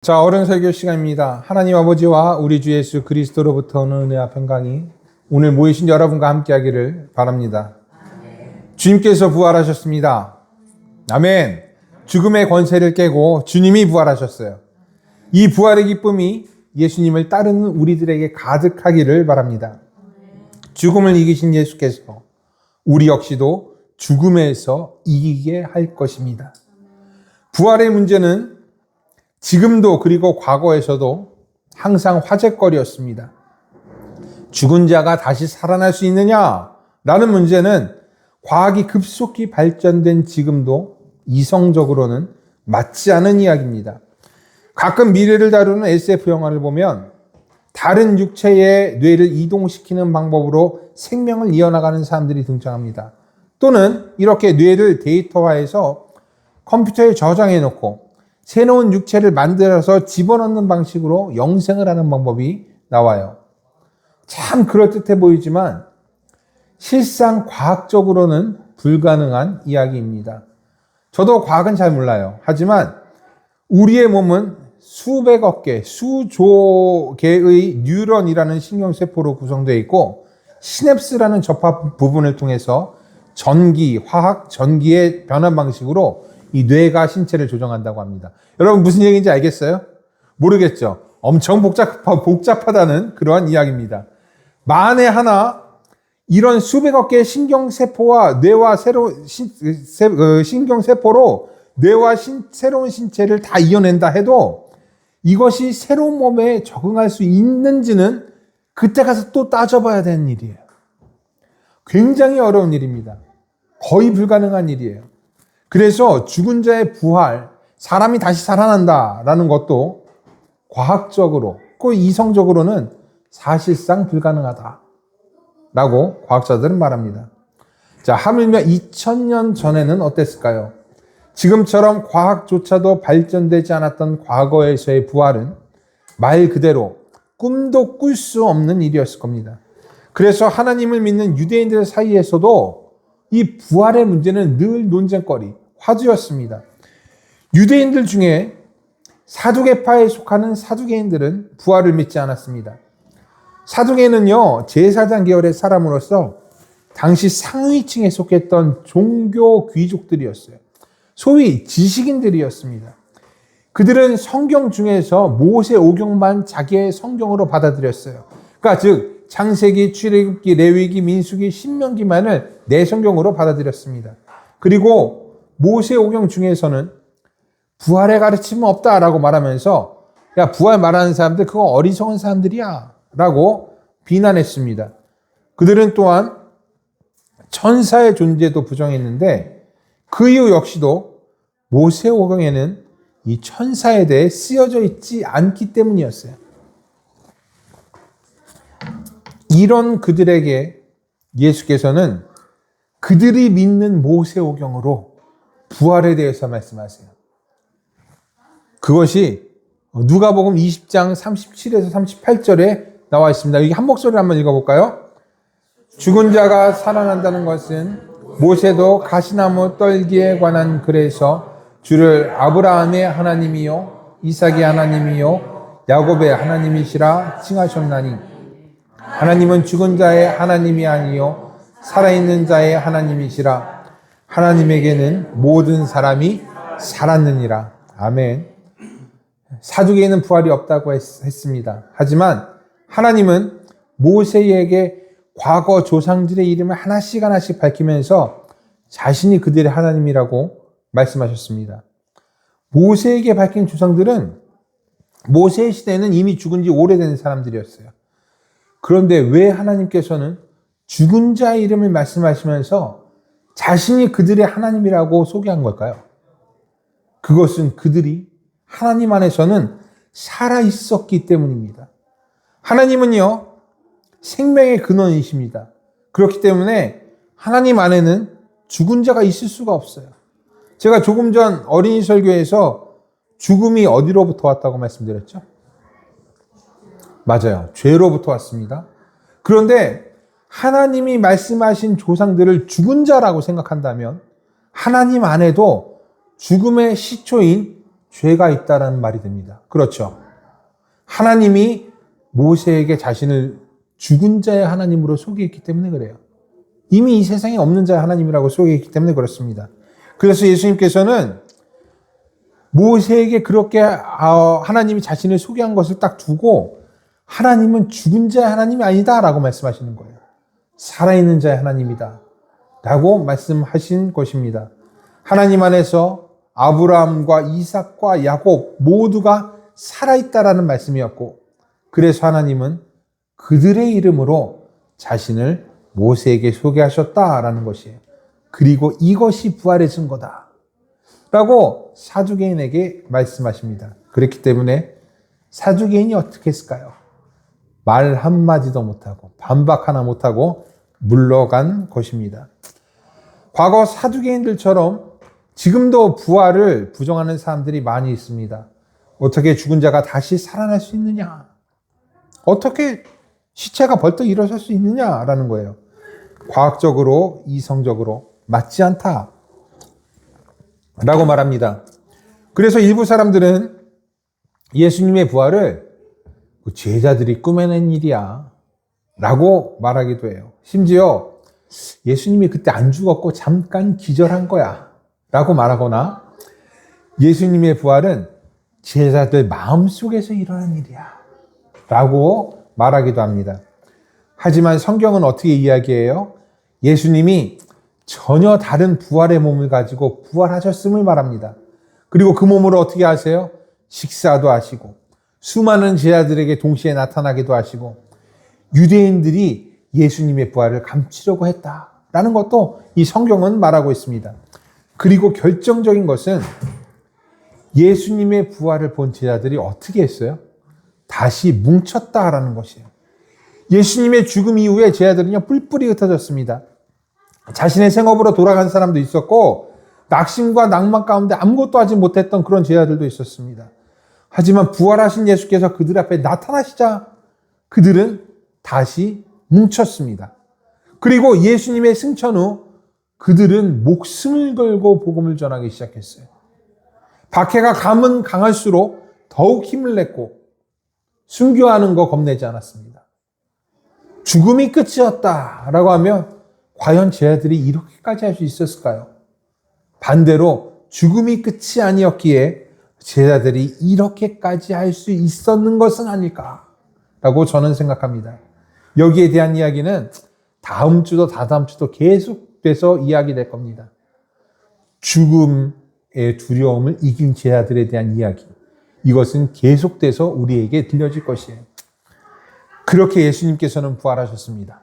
자, 어른 설교 시간입니다. 하나님 아버지와 우리 주 예수 그리스도로부터 오는 은혜와 평강이 오늘 모이신 여러분과 함께 하기를 바랍니다. 주님께서 부활하셨습니다. 아멘. 죽음의 권세를 깨고 주님이 부활하셨어요. 이 부활의 기쁨이 예수님을 따르는 우리들에게 가득하기를 바랍니다. 죽음을 이기신 예수께서 우리 역시도 죽음에서 이기게 할 것입니다. 부활의 문제는 지금도 그리고 과거에서도 항상 화제거리였습니다. 죽은 자가 다시 살아날 수 있느냐라는 문제는 과학이 급속히 발전된 지금도 이성적으로는 맞지 않은 이야기입니다. 가끔 미래를 다루는 SF 영화를 보면 다른 육체의 뇌를 이동시키는 방법으로 생명을 이어나가는 사람들이 등장합니다. 또는 이렇게 뇌를 데이터화해서 컴퓨터에 저장해 놓고 새로운 육체를 만들어서 집어넣는 방식으로 영생을 하는 방법이 나와요. 참 그럴듯해 보이지만 실상 과학적으로는 불가능한 이야기입니다. 저도 과학은 잘 몰라요. 하지만 우리의 몸은 수백억 개, 수조 개의 뉴런이라는 신경세포로 구성되어 있고 시냅스라는 접합 부분을 통해서 전기, 화학, 전기의 변화 방식으로 이 뇌가 신체를 조정한다고 합니다. 여러분 무슨 얘기인지 알겠어요? 모르겠죠? 엄청 복잡하다는 그러한 이야기입니다. 만에 하나 이런 수백억 개의 신경세포와 뇌와 신경세포로 뇌와 새로운 신체를 다 이어낸다 해도 이것이 새로운 몸에 적응할 수 있는지는 그때 가서 또 따져봐야 되는 일이에요. 굉장히 어려운 일입니다. 거의 불가능한 일이에요. 그래서 죽은 자의 부활, 사람이 다시 살아난다라는 것도 과학적으로, 그 이성적으로는 사실상 불가능하다라고 과학자들은 말합니다. 자, 하물며 2000년 전에는 어땠을까요? 지금처럼 과학조차도 발전되지 않았던 과거에서의 부활은 말 그대로 꿈도 꿀 수 없는 일이었을 겁니다. 그래서 하나님을 믿는 유대인들 사이에서도 이 부활의 문제는 늘 논쟁거리, 화두였습니다. 유대인들 중에 사두개파에 속하는 사두개인들은 부활을 믿지 않았습니다. 사두개는요, 제사장 계열의 사람으로서 당시 상위층에 속했던 종교 귀족들이었어요. 소위 지식인들이었습니다. 그들은 성경 중에서 모세 오경만 자기의 성경으로 받아들였어요. 그러니까 즉 창세기, 출애굽기, 레위기, 민수기, 신명기만을 내 성경으로 받아들였습니다. 그리고 모세 오경 중에서는 부활의 가르침은 없다라고 말하면서 야, 부활 말하는 사람들 그거 어리석은 사람들이야 라고 비난했습니다. 그들은 또한 천사의 존재도 부정했는데 그 이유 역시도 모세 오경에는 이 천사에 대해 쓰여져 있지 않기 때문이었어요. 이런 그들에게 예수께서는 그들이 믿는 모세오경으로 부활에 대해서 말씀하세요. 그것이 누가복음 20장 37에서 38절에 나와 있습니다. 여기 한 목소리로 한번 읽어볼까요? 죽은 자가 살아난다는 것은 모세도 가시나무 떨기에 관한 글에서 주를 아브라함의 하나님이요 이삭의 하나님이요 야곱의 하나님이시라 칭하셨나니 하나님은 죽은 자의 하나님이 아니요 살아있는 자의 하나님이시라. 하나님에게는 모든 사람이 살았느니라. 아멘. 사두개인은 부활이 없다고 했습니다. 하지만 하나님은 모세에게 과거 조상들의 이름을 하나씩 밝히면서 자신이 그들의 하나님이라고 말씀하셨습니다. 모세에게 밝힌 조상들은 모세의 시대에는 이미 죽은 지 오래된 사람들이었어요. 그런데 왜 하나님께서는 죽은 자의 이름을 말씀하시면서 자신이 그들의 하나님이라고 소개한 걸까요? 그것은 그들이 하나님 안에서는 살아있었기 때문입니다. 하나님은요, 생명의 근원이십니다. 그렇기 때문에 하나님 안에는 죽은 자가 있을 수가 없어요. 제가 조금 전 어린이 설교에서 죽음이 어디로부터 왔다고 말씀드렸죠? 맞아요. 죄로부터 왔습니다. 그런데 하나님이 말씀하신 조상들을 죽은 자라고 생각한다면 하나님 안에도 죽음의 시초인 죄가 있다라는 말이 됩니다. 그렇죠. 하나님이 모세에게 자신을 죽은 자의 하나님으로 소개했기 때문에 그래요. 이미 이 세상에 없는 자의 하나님이라고 소개했기 때문에 그렇습니다. 그래서 예수님께서는 모세에게 그렇게 하나님이 자신을 소개한 것을 딱 두고 하나님은 죽은 자의 하나님이 아니다 라고 말씀하시는 거예요. 살아있는 자의 하나님이다 라고 말씀하신 것입니다. 하나님 안에서 아브라함과 이삭과 야곱 모두가 살아있다라는 말씀이었고, 그래서 하나님은 그들의 이름으로 자신을 모세에게 소개하셨다라는 것이에요. 그리고 이것이 부활의 증거다 라고 사두개인에게 말씀하십니다. 그렇기 때문에 사두개인이 어떻게 했을까요? 말 한마디도 못하고 반박 하나 못하고 물러간 것입니다. 과거 사두개인들처럼 지금도 부활을 부정하는 사람들이 많이 있습니다. 어떻게 죽은 자가 다시 살아날 수 있느냐? 어떻게 시체가 벌떡 일어설 수 있느냐라는 거예요. 과학적으로, 이성적으로 맞지 않다 라고 말합니다. 그래서 일부 사람들은 예수님의 부활을 제자들이 꾸며낸 일이야 라고 말하기도 해요. 심지어 예수님이 그때 안 죽었고 잠깐 기절한 거야 라고 말하거나, 예수님의 부활은 제자들 마음속에서 일어난 일이야 라고 말하기도 합니다. 하지만 성경은 어떻게 이야기해요? 예수님이 전혀 다른 부활의 몸을 가지고 부활하셨음을 말합니다. 그리고 그 몸으로 어떻게 하세요? 식사도 하시고 수많은 제자들에게 동시에 나타나기도 하시고 유대인들이 예수님의 부활을 감추려고 했다라는 것도 이 성경은 말하고 있습니다. 그리고 결정적인 것은 예수님의 부활을 본 제자들이 어떻게 했어요? 다시 뭉쳤다라는 것이에요. 예수님의 죽음 이후에 제자들은요, 뿔뿔이 흩어졌습니다. 자신의 생업으로 돌아간 사람도 있었고 낙심과 낭만 가운데 아무것도 하지 못했던 그런 제자들도 있었습니다. 하지만 부활하신 예수께서 그들 앞에 나타나시자 그들은 다시 뭉쳤습니다. 그리고 예수님의 승천 후 그들은 목숨을 걸고 복음을 전하기 시작했어요. 박해가 가면 강할수록 더욱 힘을 냈고 순교하는 거 겁내지 않았습니다. 죽음이 끝이었다라고 하면 과연 제자들이 이렇게까지 할 수 있었을까요? 반대로 죽음이 끝이 아니었기에 제자들이 이렇게까지 할 수 있었는 것은 아닐까라고 저는 생각합니다. 여기에 대한 이야기는 다음 주도 다다음 주도 계속돼서 이야기될 겁니다. 죽음의 두려움을 이긴 제자들에 대한 이야기. 이것은 계속돼서 우리에게 들려질 것이에요. 그렇게 예수님께서는 부활하셨습니다.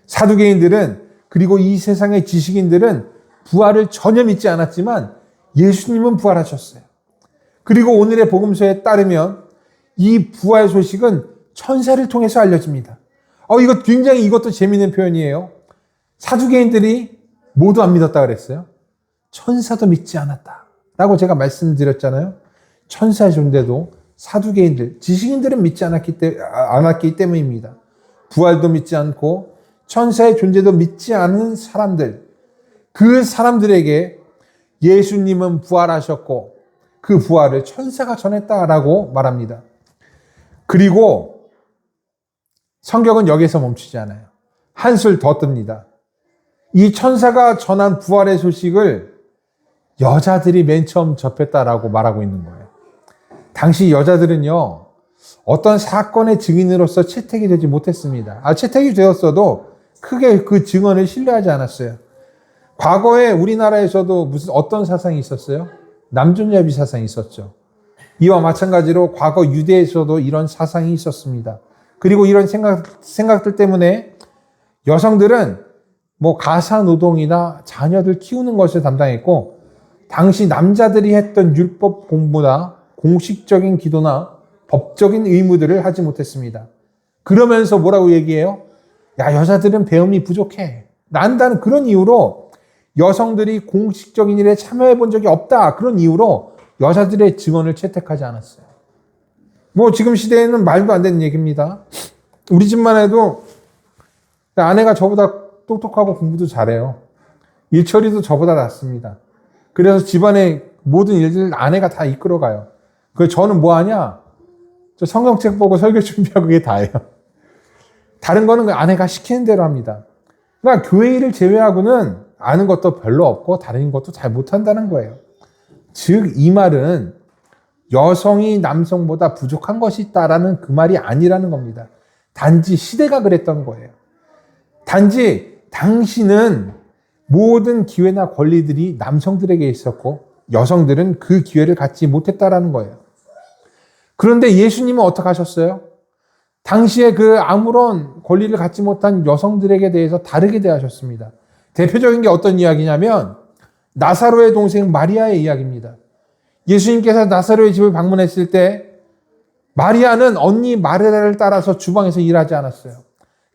사두개인들은, 그리고 이 세상의 지식인들은 부활을 전혀 믿지 않았지만 예수님은 부활하셨어요. 그리고 오늘의 복음서에 따르면 이 부활 소식은 천사를 통해서 알려집니다. 이거 굉장히 이것도 재미있는 표현이에요. 사두개인들이 모두 안 믿었다 그랬어요. 천사도 믿지 않았다 라고 제가 말씀드렸잖아요. 천사의 존재도 사두개인들, 지식인들은 믿지 않았기 때문입니다. 부활도 믿지 않고 천사의 존재도 믿지 않은 사람들, 그 사람들에게 예수님은 부활하셨고 그 부활을 천사가 전했다라고 말합니다. 그리고 성경은 여기서 멈추지 않아요. 한술 더 뜹니다. 이 천사가 전한 부활의 소식을 여자들이 맨 처음 접했다라고 말하고 있는 거예요. 당시 여자들은요, 어떤 사건의 증인으로서 채택이 되지 못했습니다. 채택이 되었어도 크게 그 증언을 신뢰하지 않았어요. 과거에 우리나라에서도 어떤 사상이 있었어요? 남존여비 사상이 있었죠. 이와 마찬가지로 과거 유대에서도 이런 사상이 있었습니다. 그리고 이런 생각들 때문에 여성들은 가사 노동이나 자녀들 키우는 것을 담당했고, 당시 남자들이 했던 율법 공부나 공식적인 기도나 법적인 의무들을 하지 못했습니다. 그러면서 뭐라고 얘기해요? 야, 여자들은 배움이 부족해. 난다는 그런 이유로 여성들이 공식적인 일에 참여해 본 적이 없다. 그런 이유로 여자들의 증언을 채택하지 않았어요. 지금 시대에는 말도 안 되는 얘기입니다. 우리 집만 해도 아내가 저보다 똑똑하고 공부도 잘해요. 일 처리도 저보다 낫습니다. 그래서 집안에 모든 일들을 아내가 다 이끌어가요. 그래서 저는 뭐 하냐? 저 성경책 보고 설교 준비하고 그게 다예요. 다른 거는 그 아내가 시키는 대로 합니다. 그러니까 교회 일을 제외하고는 아는 것도 별로 없고 다른 것도 잘 못한다는 거예요. 즉, 이 말은 여성이 남성보다 부족한 것이 있다라는 그 말이 아니라는 겁니다. 단지 시대가 그랬던 거예요. 단지 당시는 모든 기회나 권리들이 남성들에게 있었고 여성들은 그 기회를 갖지 못했다라는 거예요. 그런데 예수님은 어떻게 하셨어요? 당시에 그 아무런 권리를 갖지 못한 여성들에게 대해서 다르게 대하셨습니다. 대표적인 게 어떤 이야기냐면 나사로의 동생 마리아의 이야기입니다. 예수님께서 나사로의 집을 방문했을 때 마리아는 언니 마르다를 따라서 주방에서 일하지 않았어요.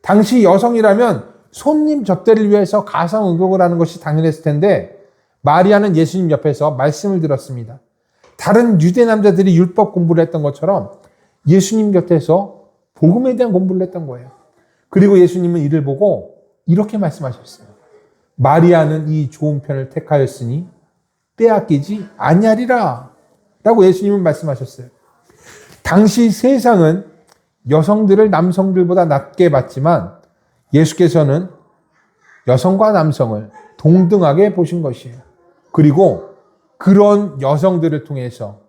당시 여성이라면 손님 접대를 위해서 가상응급을 하는 것이 당연했을 텐데 마리아는 예수님 옆에서 말씀을 들었습니다. 다른 유대 남자들이 율법 공부를 했던 것처럼 예수님 곁에서 복음에 대한 공부를 했던 거예요. 그리고 예수님은 이를 보고 이렇게 말씀하셨어요. 마리아는 이 좋은 편을 택하였으니 빼앗기지 아니하리라 라고 예수님은 말씀하셨어요. 당시 세상은 여성들을 남성들보다 낮게 봤지만 예수께서는 여성과 남성을 동등하게 보신 것이에요. 그리고 그런 여성들을 통해서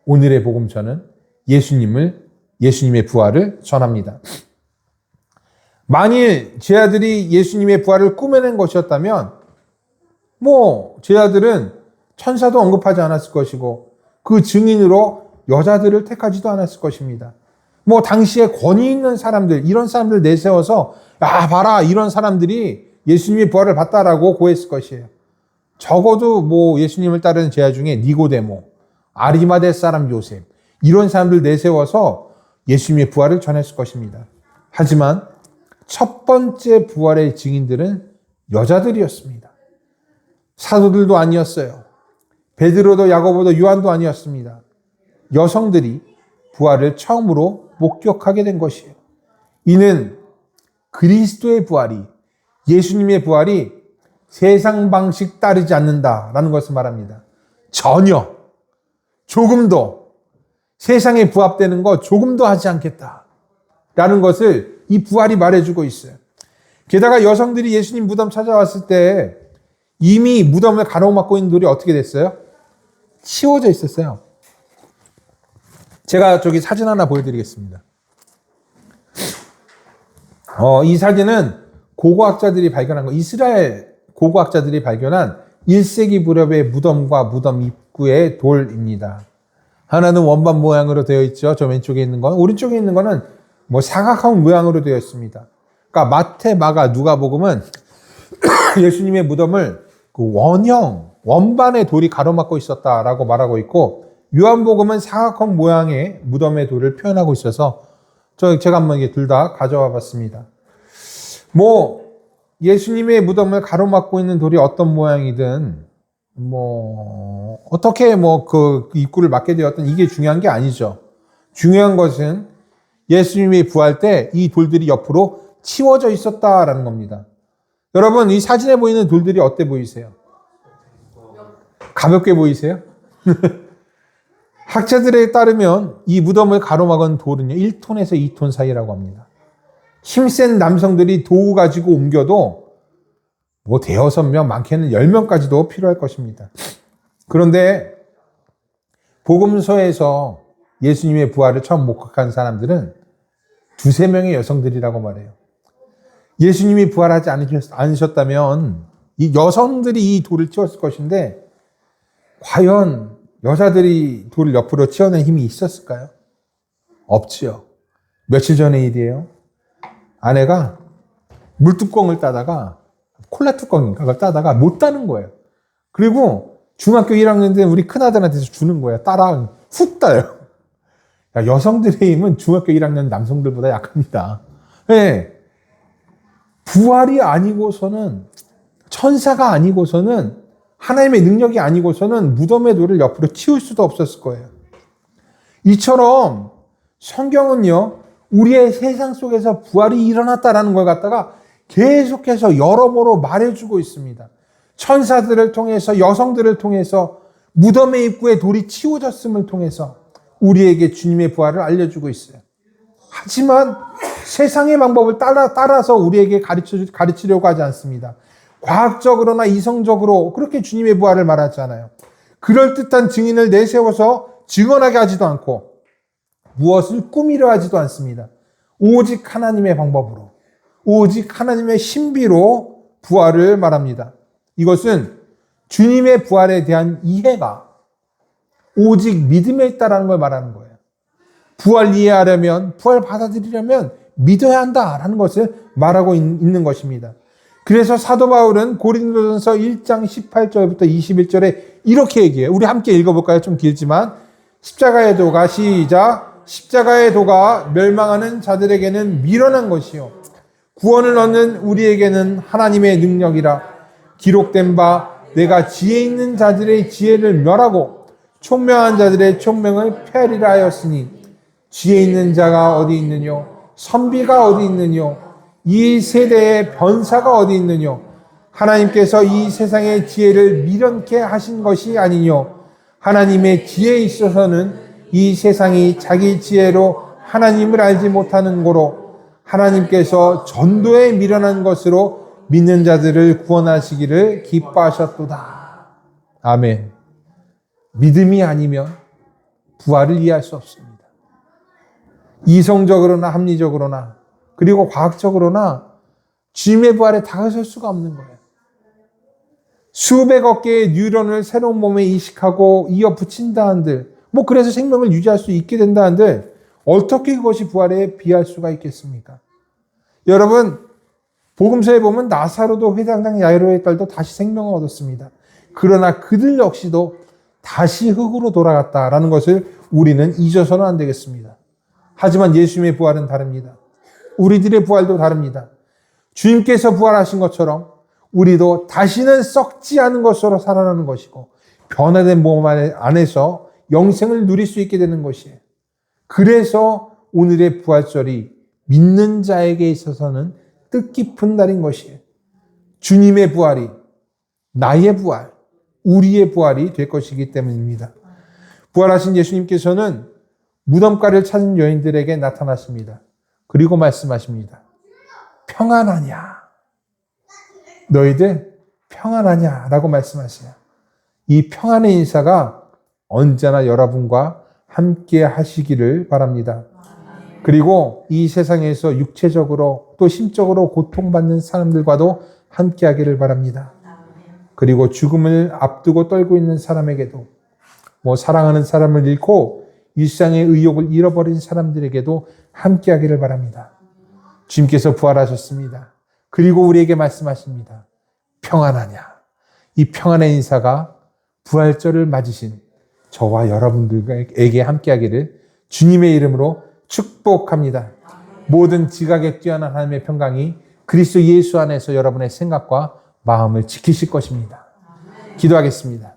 오늘의 복음서는 예수님의 부활을 전합니다. 만일 제 아들이 예수님의 부활을 꾸며낸 것이었다면 제 아들은 천사도 언급하지 않았을 것이고 그 증인으로 여자들을 택하지도 않았을 것입니다. 당시에 권위 있는 사람들, 이런 사람들 내세워서 야 봐라 이런 사람들이 예수님의 부활을 봤다라고 고했을 것이에요. 적어도 예수님을 따르는 제자 중에 니고데모, 아리마대 사람 요셉 이런 사람들 내세워서 예수님의 부활을 전했을 것입니다. 하지만 첫 번째 부활의 증인들은 여자들이었습니다. 사도들도 아니었어요. 베드로도 야고보도 요한도 아니었습니다. 여성들이 부활을 처음으로 목격하게 된 것이에요. 이는 그리스도의 부활이, 예수님의 부활이 세상 방식 따르지 않는다라는 것을 말합니다. 전혀, 조금도 세상에 부합되는 거 조금도 하지 않겠다라는 것을 이 부활이 말해주고 있어요. 게다가 여성들이 예수님 무덤 찾아왔을 때 이미 무덤을 가로막고 있는 돌이 어떻게 됐어요? 치워져 있었어요. 제가 저기 사진 하나 보여드리겠습니다. 이 사진은 고고학자들이 발견한 거, 이스라엘 고고학자들이 발견한 1세기 무렵의 무덤과 무덤 입구의 돌입니다. 하나는 원반 모양으로 되어 있죠. 저 왼쪽에 있는 건. 오른쪽에 있는 거는 사각형 모양으로 되어 있습니다. 그러니까 마태, 마가, 누가복음은 예수님의 무덤을 그 원반의 돌이 가로막고 있었다라고 말하고 있고, 요한복음은 사각형 모양의 무덤의 돌을 표현하고 있어서 제가 한번 둘 다 가져와 봤습니다. 예수님의 무덤을 가로막고 있는 돌이 어떤 모양이든 어떻게 그 입구를 막게 되었든 이게 중요한 게 아니죠. 중요한 것은 예수님이 부활 때 이 돌들이 옆으로 치워져 있었다라는 겁니다. 여러분, 이 사진에 보이는 돌들이 어때 보이세요? 가볍게 보이세요? 학자들에 따르면 이 무덤을 가로막은 돌은요 1톤에서 2톤 사이라고 합니다. 힘센 남성들이 도구 가지고 옮겨도 대여섯 명, 많게는 10명까지도 필요할 것입니다. 그런데 복음서에서 예수님의 부활을 처음 목격한 사람들은 2-3명의 여성들이라고 말해요. 예수님이 부활하지 않으셨다면 이 여성들이 이 돌을 치웠을 것인데 과연 여자들이 돌을 옆으로 치워낸 힘이 있었을까요? 없지요. 며칠 전의 일이에요. 아내가 물뚜껑을 따다가 콜라 뚜껑인가 그걸 따다가 못 따는 거예요. 그리고 중학교 1학년 때 우리 큰아들한테서 주는 거예요. 따라 훅 따요. 여성들의 힘은 중학교 1학년 남성들보다 약합니다. 네. 부활이 아니고서는, 천사가 아니고서는, 하나님의 능력이 아니고서는 무덤의 돌을 옆으로 치울 수도 없었을 거예요. 이처럼 성경은요, 우리의 세상 속에서 부활이 일어났다라는 걸 갖다가 계속해서 여러모로 말해주고 있습니다. 천사들을 통해서, 여성들을 통해서, 무덤의 입구에 돌이 치워졌음을 통해서 우리에게 주님의 부활을 알려주고 있어요. 하지만 세상의 방법을 따라서 우리에게 가르치려고 하지 않습니다. 과학적으로나 이성적으로 그렇게 주님의 부활을 말하지 않아요. 그럴듯한 증인을 내세워서 증언하게 하지도 않고 무엇을 꾸미려 하지도 않습니다. 오직 하나님의 방법으로, 오직 하나님의 신비로 부활을 말합니다. 이것은 주님의 부활에 대한 이해가 오직 믿음에 있다라는 걸 말하는 거예요. 부활 이해하려면, 부활 받아들이려면 믿어야 한다라는 것을 말하고 있는 것입니다. 그래서 사도 바울은 고린도전서 1장 18절부터 21절에 이렇게 얘기해요. 우리 함께 읽어볼까요? 좀 길지만. 십자가의 도가, 시작. 십자가의 도가 멸망하는 자들에게는 미련한 것이요 구원을 얻는 우리에게는 하나님의 능력이라. 기록된 바 내가 지혜 있는 자들의 지혜를 멸하고 총명한 자들의 총명을 폐하리라 하였으니 지혜 있는 자가 어디 있느뇨? 선비가 어디 있느뇨? 이 세대의 변사가 어디 있느뇨? 하나님께서 이 세상의 지혜를 미련케 하신 것이 아니뇨? 하나님의 지혜에 있어서는 이 세상이 자기 지혜로 하나님을 알지 못하는 고로 하나님께서 전도에 미련한 것으로 믿는 자들을 구원하시기를 기뻐하셨도다. 아멘. 믿음이 아니면 부활을 이해할 수 없습니다. 이성적으로나 합리적으로나 그리고 과학적으로나 주님의 부활에 다가설 수가 없는 거예요. 수백억 개의 뉴런을 새로운 몸에 이식하고 이어 붙인다 한들, 그래서 생명을 유지할 수 있게 된다 한들, 어떻게 그것이 부활에 비할 수가 있겠습니까? 여러분, 복음서에 보면 나사로도 회당장 야이로의 딸도 다시 생명을 얻었습니다. 그러나 그들 역시도 다시 흙으로 돌아갔다라는 것을 우리는 잊어서는 안 되겠습니다. 하지만 예수님의 부활은 다릅니다. 우리들의 부활도 다릅니다. 주님께서 부활하신 것처럼 우리도 다시는 썩지 않은 것으로 살아나는 것이고 변화된 몸 안에서 영생을 누릴 수 있게 되는 것이에요. 그래서 오늘의 부활절이 믿는 자에게 있어서는 뜻깊은 날인 것이에요. 주님의 부활이 나의 부활, 우리의 부활이 될 것이기 때문입니다. 부활하신 예수님께서는 무덤가를 찾은 여인들에게 나타나십니다. 그리고 말씀하십니다. 평안하냐? 너희들 평안하냐? 라고 말씀하세요. 이 평안의 인사가 언제나 여러분과 함께 하시기를 바랍니다. 그리고 이 세상에서 육체적으로 또 심적으로 고통받는 사람들과도 함께 하기를 바랍니다. 그리고 죽음을 앞두고 떨고 있는 사람에게도 사랑하는 사람을 잃고 일상의 의욕을 잃어버린 사람들에게도 함께 하기를 바랍니다. 주님께서 부활하셨습니다. 그리고 우리에게 말씀하십니다. 평안하냐? 이 평안의 인사가 부활절을 맞으신 저와 여러분들에게 함께 하기를 주님의 이름으로 축복합니다. 모든 지각에 뛰어난 하나님의 평강이 그리스도 예수 안에서 여러분의 생각과 마음을 지키실 것입니다. 기도하겠습니다.